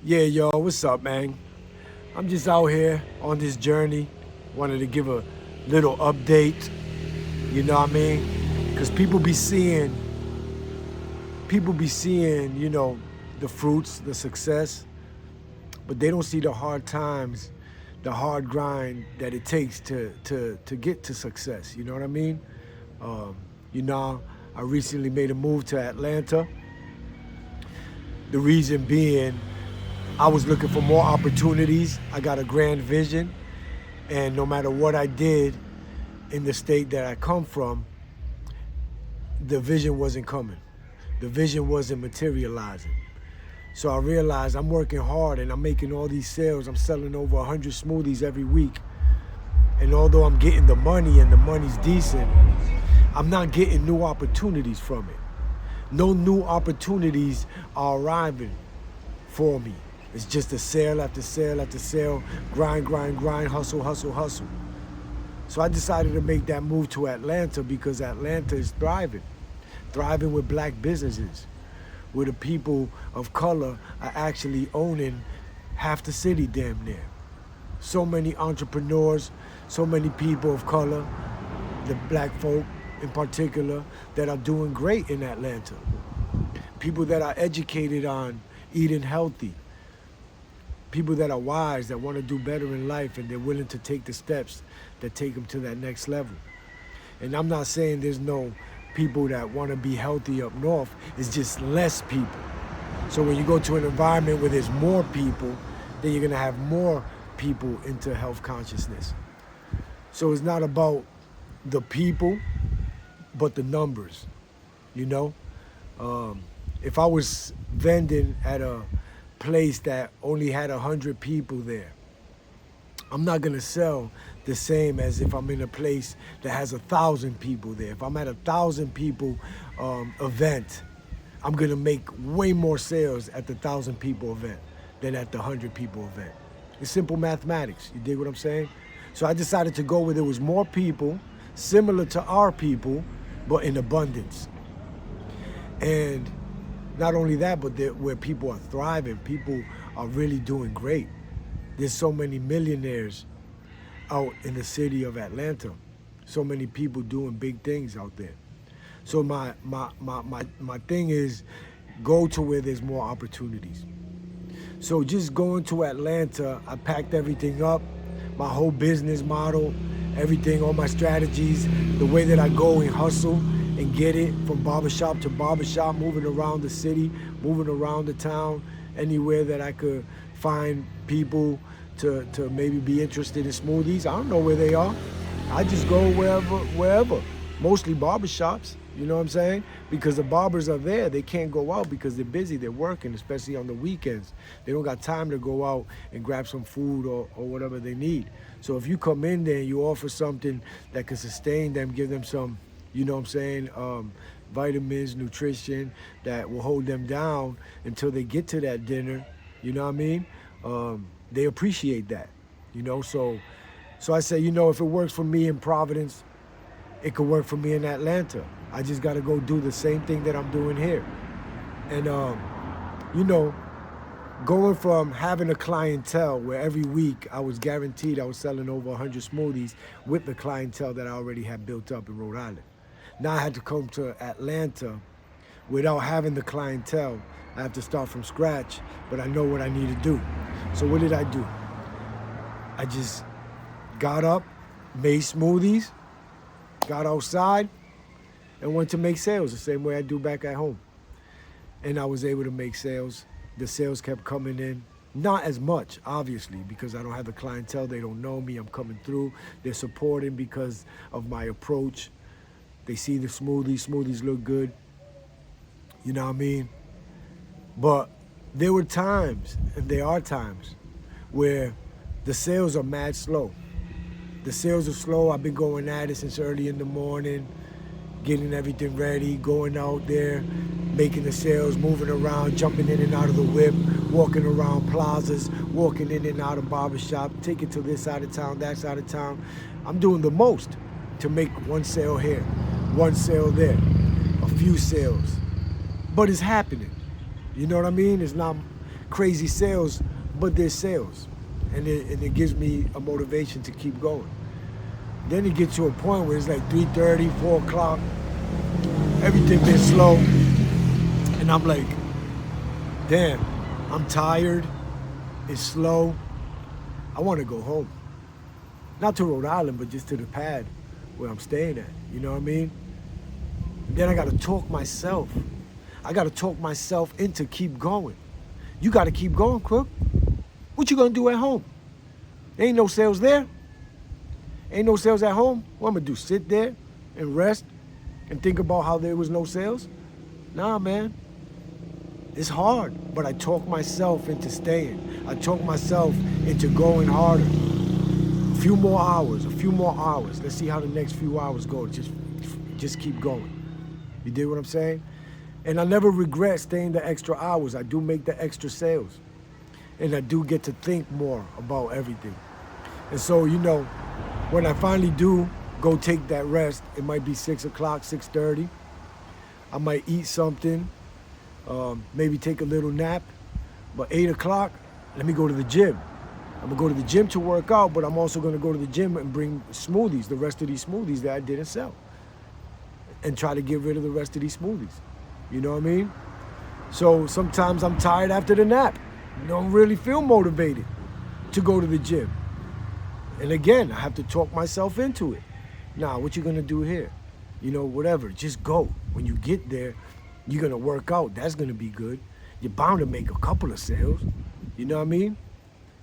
Yeah, yo, what's up, man? I'm just out here on this journey. Wanted to give a little update, you know what I mean? Because people be seeing, the fruits, the success, but they don't see the hard times, the hard grind that it takes to get to success. You know what I mean? Um, you know, I recently made a move to Atlanta. The reason being, I was looking for more opportunities. I got a grand vision, and no matter what I did in the state that I come from, the vision wasn't coming. The vision wasn't materializing. So I realized I'm working hard and I'm making all these sales. I'm selling over 100 smoothies every week. And although I'm getting the money and the money's decent, I'm not getting new opportunities from it. No new opportunities are arriving for me. It's just a sale after sale after sale, grind, grind, grind, hustle, hustle, hustle. So I decided to make that move to Atlanta because Atlanta is thriving with black businesses, where the people of color are actually owning half the city damn near. So many entrepreneurs, so many people of color, the black folk in particular, that are doing great in Atlanta. People that are educated on eating healthy, people that are wise, that want to do better in life, and they're willing to take the steps that take them to that next level. And I'm not saying there's no people that want to be healthy up north, it's just less people. So when you go to an environment where there's more people, then you're going to have more people into health consciousness. So it's not about the people, but the numbers, you know? If I was vending at a place that only had 100 people there, I'm not gonna sell the same as if I'm in a place that has 1,000 people there. If I'm at 1,000 people event, I'm gonna make way more sales at the 1,000 people event than at the 100 people event. It's simple mathematics. You dig what I'm saying? So I decided to go where there was more people, similar to our people, but in abundance. And not only that, but where people are thriving, people are really doing great. There's so many millionaires out in the city of Atlanta. So many people doing big things out there. So my thing is go to where there's more opportunities. So just going to Atlanta, I packed everything up, my whole business model, everything, all my strategies, the way that I go and hustle and get it from barbershop to barbershop, moving around the city, moving around the town, anywhere that I could find people to maybe be interested in smoothies. I don't know where they are. I just go wherever. Mostly barbershops, you know what I'm saying? Because the barbers are there. They can't go out because they're busy, they're working, especially on the weekends. They don't got time to go out and grab some food or whatever they need. So if you come in there and you offer something that can sustain them, give them some, you know what I'm saying, vitamins, nutrition that will hold them down until they get to that dinner, you know what I mean? They appreciate that, you know? So I say, if it works for me in Providence, it could work for me in Atlanta. I just got to go do the same thing that I'm doing here. And, you know, going from having a clientele where every week I was guaranteed I was selling over 100 smoothies with the clientele that I already had built up in Rhode Island. Now I had to come to Atlanta without having the clientele. I have to start from scratch, but I know what I need to do. So what did I do? I just got up, made smoothies, got outside, and went to make sales the same way I do back at home. And I was able to make sales. The sales kept coming in. Not as much, obviously, because I don't have the clientele. They don't know me. I'm coming through. They're supporting because of my approach. They see the smoothies. Smoothies look good. You know what I mean? But there were times, and there are times, where the sales are mad slow. The sales are slow. I've been going at it since early in the morning, getting everything ready, going out there, making the sales, moving around, jumping in and out of the whip, walking around plazas, walking in and out of barbershop, taking to this side of town, that side of town. I'm doing the most to make one sale here, one sale there, a few sales. But it's happening. You know what I mean? It's not crazy sales, but they're sales. And it gives me a motivation to keep going. Then it gets to a point where it's like 3:30, 4 o'clock, everything been slow. And I'm like, damn, I'm tired, it's slow. I want to go home. Not to Rhode Island, but just to the pad where I'm staying at, you know what I mean? And then I got to talk myself. I got to talk myself into keep going. You got to keep going, Crook. What you gonna do at home? Ain't no sales there. Ain't no sales at home. What I'm gonna do, sit there and rest and think about how there was no sales? Nah, man. It's hard, but I talk myself into staying. I talk myself into going harder. A few more hours. Let's see how the next few hours go. Just keep going. You dig what I'm saying? And I never regret staying the extra hours. I do make the extra sales. And I do get to think more about everything. And so, you know, when I finally do go take that rest, it might be 6 o'clock, 6:30. I might eat something, maybe take a little nap. But 8 o'clock, let me go to the gym. I'm gonna go to the gym to work out, but I'm also gonna go to the gym and bring smoothies, the rest of these smoothies that I didn't sell. And try to get rid of the rest of these smoothies. You know what I mean? So sometimes I'm tired after the nap. Don't really feel motivated to go to the gym. And again, I have to talk myself into it. Nah, what you gonna do here? You know, whatever, just go. When you get there, you're gonna work out, that's gonna be good. You're bound to make a couple of sales, you know what I mean?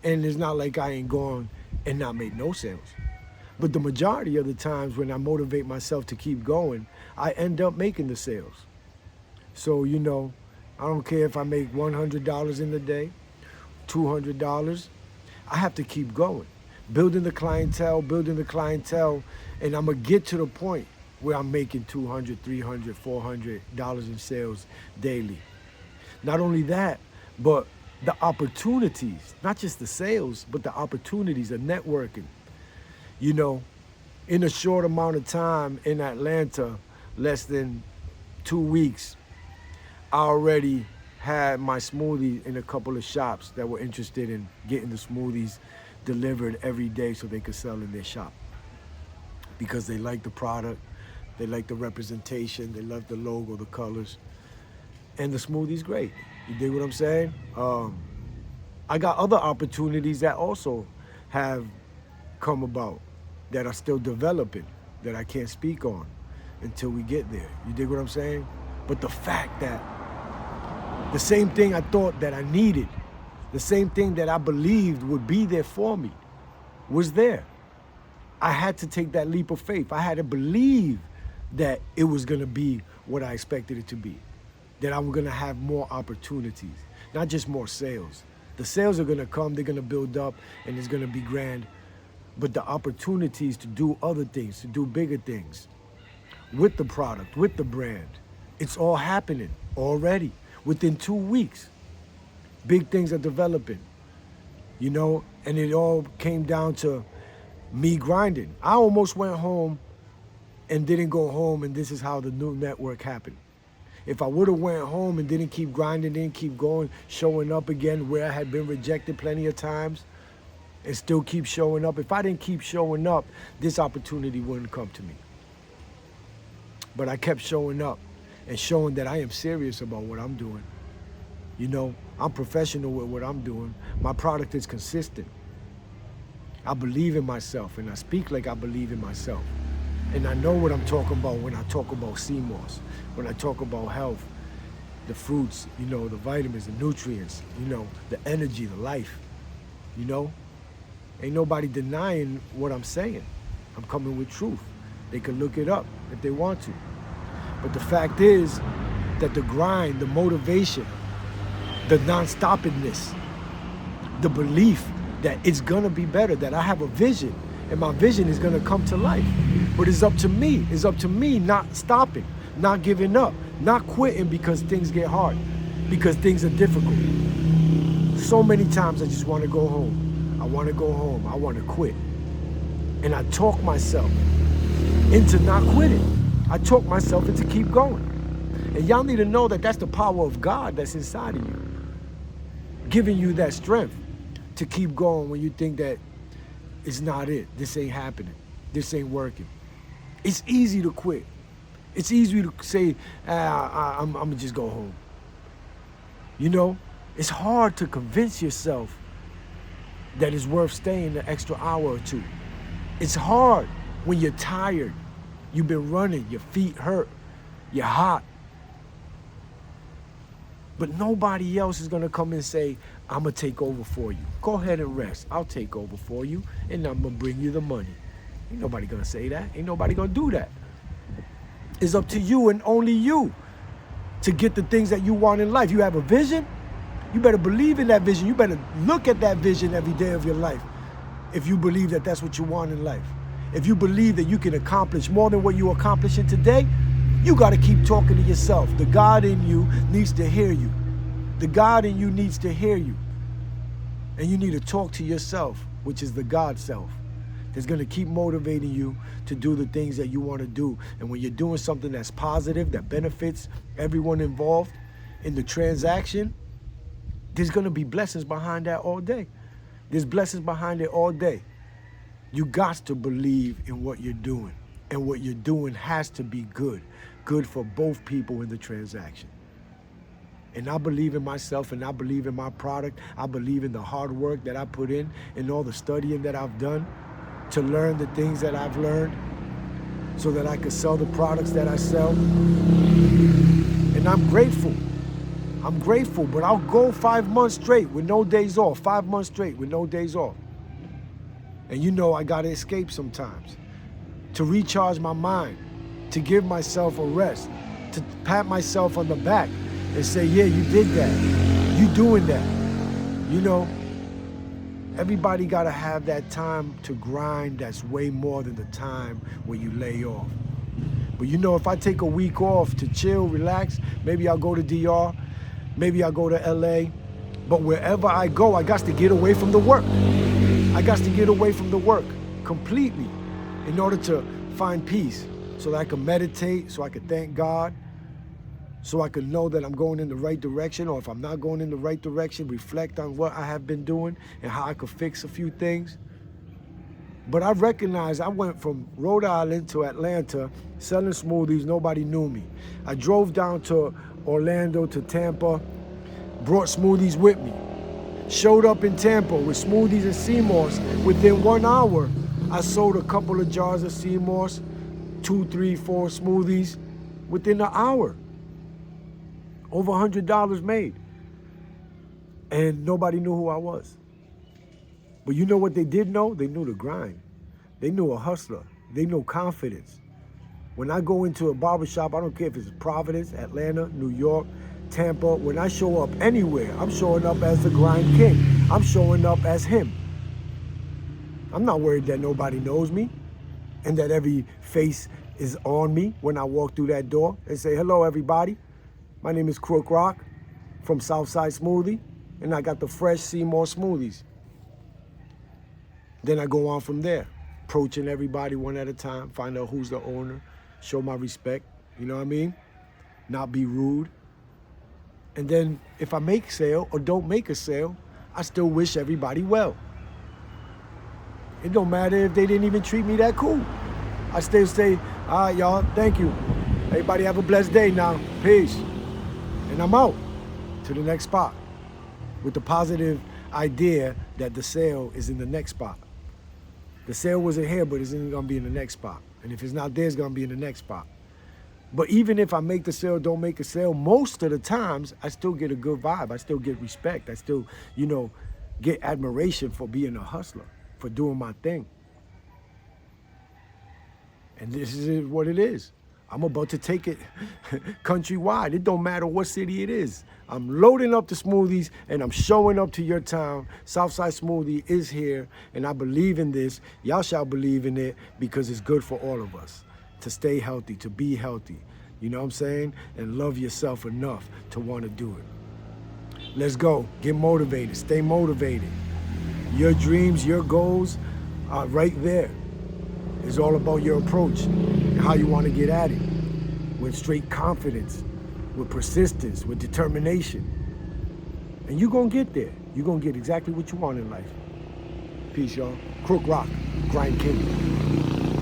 And it's not like I ain't gone and not made no sales. But the majority of the times when I motivate myself to keep going, I end up making the sales. So, you know, I don't care if I make $100 in the day, $200, I have to keep going. Building the clientele, and I'm gonna get to the point where I'm making $200, $300, $400 in sales daily. Not only that, but the opportunities, not just the sales, but the opportunities, the networking. You know, in a short amount of time in Atlanta, less than 2 weeks, I already had my smoothie in a couple of shops that were interested in getting the smoothies delivered every day so they could sell in their shop. Because they like the product, they like the representation, they love the logo, the colors, and the smoothie's great. You dig what I'm saying? I got other opportunities that also have come about that are still developing that I can't speak on until we get there. You dig what I'm saying? But the fact that the same thing I thought that I needed, the same thing that I believed would be there for me, was there. I had to take that leap of faith. I had to believe that it was gonna be what I expected it to be, that I'm gonna have more opportunities, not just more sales. The sales are gonna come, they're gonna build up, and it's gonna be grand, but the opportunities to do other things, to do bigger things, with the product, with the brand, it's all happening already. Within 2 weeks, big things are developing, you know, and it all came down to me grinding. I almost went home and didn't go home, and this is how the new network happened. If I would have went home and didn't keep grinding, didn't keep going, showing up again where I had been rejected plenty of times, and still keep showing up, if I didn't keep showing up, this opportunity wouldn't come to me. But I kept showing up and showing that I am serious about what I'm doing. You know, I'm professional with what I'm doing. My product is consistent. I believe in myself, and I speak like I believe in myself. And I know what I'm talking about when I talk about CMOS, when I talk about health, the fruits, you know, the vitamins, the nutrients, you know, the energy, the life, you know? Ain't nobody denying what I'm saying. I'm coming with truth. They can look it up if they want to. But the fact is that the grind, the motivation, the non-stoppingness, the belief that it's gonna be better, that I have a vision, and my vision is gonna come to life. But it's up to me. It's up to me not stopping, not giving up, not quitting because things get hard, because things are difficult. So many times I just wanna go home. I wanna go home. I wanna quit. And I talk myself into not quitting. I talk myself into keep going. And y'all need to know that that's the power of God that's inside of you. giving you that strength to keep going when you think that it's not it. This ain't happening. This ain't working. It's easy to quit. It's easy to say, I'm gonna just go home. You know, it's hard to convince yourself that it's worth staying the extra hour or two. It's hard when you're tired. You've been running, your feet hurt, you're hot. But nobody else is gonna come and say, I'm gonna take over for you. Go ahead and rest. I'll take over for you and I'm gonna bring you the money. Ain't nobody gonna say that. Ain't nobody gonna do that. It's up to you and only you to get the things that you want in life. You have a vision, you better believe in that vision. You better look at that vision every day of your life if you believe that that's what you want in life. If you believe that you can accomplish more than what you're accomplishing today, you got to keep talking to yourself. The God in you needs to hear you. The God in you needs to hear you. And you need to talk to yourself, which is the God self. That's going to keep motivating you to do the things that you want to do. And when you're doing something that's positive, that benefits everyone involved in the transaction, there's going to be blessings behind that all day. There's blessings behind it all day. You got to believe in what you're doing. And what you're doing has to be good. Good for both people in the transaction. And I believe in myself and I believe in my product. I believe in the hard work that I put in and all the studying that I've done to learn the things that I've learned so that I could sell the products that I sell. And I'm grateful. I'm grateful, but I'll go 5 months straight with no days off. 5 months straight with no days off. And you know I gotta escape sometimes to recharge my mind, to give myself a rest, to pat myself on the back and say, yeah, you did that. You doing that. You know, everybody gotta have that time to grind that's way more than the time when you lay off. But you know, if I take a week off to chill, relax, maybe I'll go to DR, maybe I'll go to LA, but wherever I go, I got to get away from the work. I got to get away from the work completely in order to find peace so that I can meditate, so I can thank God, so I can know that I'm going in the right direction, or if I'm not going in the right direction, reflect on what I have been doing and how I could fix a few things. But I recognize I went from Rhode Island to Atlanta selling smoothies, nobody knew me. I drove down to Orlando to Tampa, brought smoothies with me. Showed up in Tampa with smoothies and sea moss. Within 1 hour, I sold a couple of jars of sea moss, 2, 3, 4 smoothies within an hour. Over $100 made. And nobody knew who I was. But you know what they did know? They knew the grind. They knew a hustler. They knew confidence. When I go into a barbershop, I don't care if it's Providence, Atlanta, New York, Tampa, when I show up anywhere, I'm showing up as the grind king. I'm showing up as him. I'm not worried that nobody knows me and that every face is on me when I walk through that door and say, hello, everybody. My name is Crook Rock from Southside Smoothie, and I got the fresh Seymour smoothies. Then I go on from there, approaching everybody one at a time, find out who's the owner, show my respect, you know what I mean? Not be rude. And then if I make a sale or don't make a sale, I still wish everybody well. It don't matter if they didn't even treat me that cool. I still say, all right, y'all, thank you. Everybody have a blessed day now. Peace. And I'm out to the next spot with the positive idea that the sale is in the next spot. The sale wasn't here, but it's gonna be in the next spot. And if it's not there, it's gonna be in the next spot. But even if I make the sale, don't make a sale, most of the times I still get a good vibe. I still get respect. I still, you know, get admiration for being a hustler, for doing my thing. And this is what it is. I'm about to take it countrywide. It don't matter what city it is. I'm loading up the smoothies and I'm showing up to your town. Southside Smoothie is here and I believe in this. Y'all shall believe in it because it's good for all of us to stay healthy, to be healthy. You know what I'm saying? And love yourself enough to want to do it. Let's go. Get motivated. Stay motivated. Your dreams, your goals are right there. It's all about your approach and how you want to get at it. With straight confidence, with persistence, with determination. And you're going to get there. You're going to get exactly what you want in life. Peace, y'all. Crook Rock, Grind King.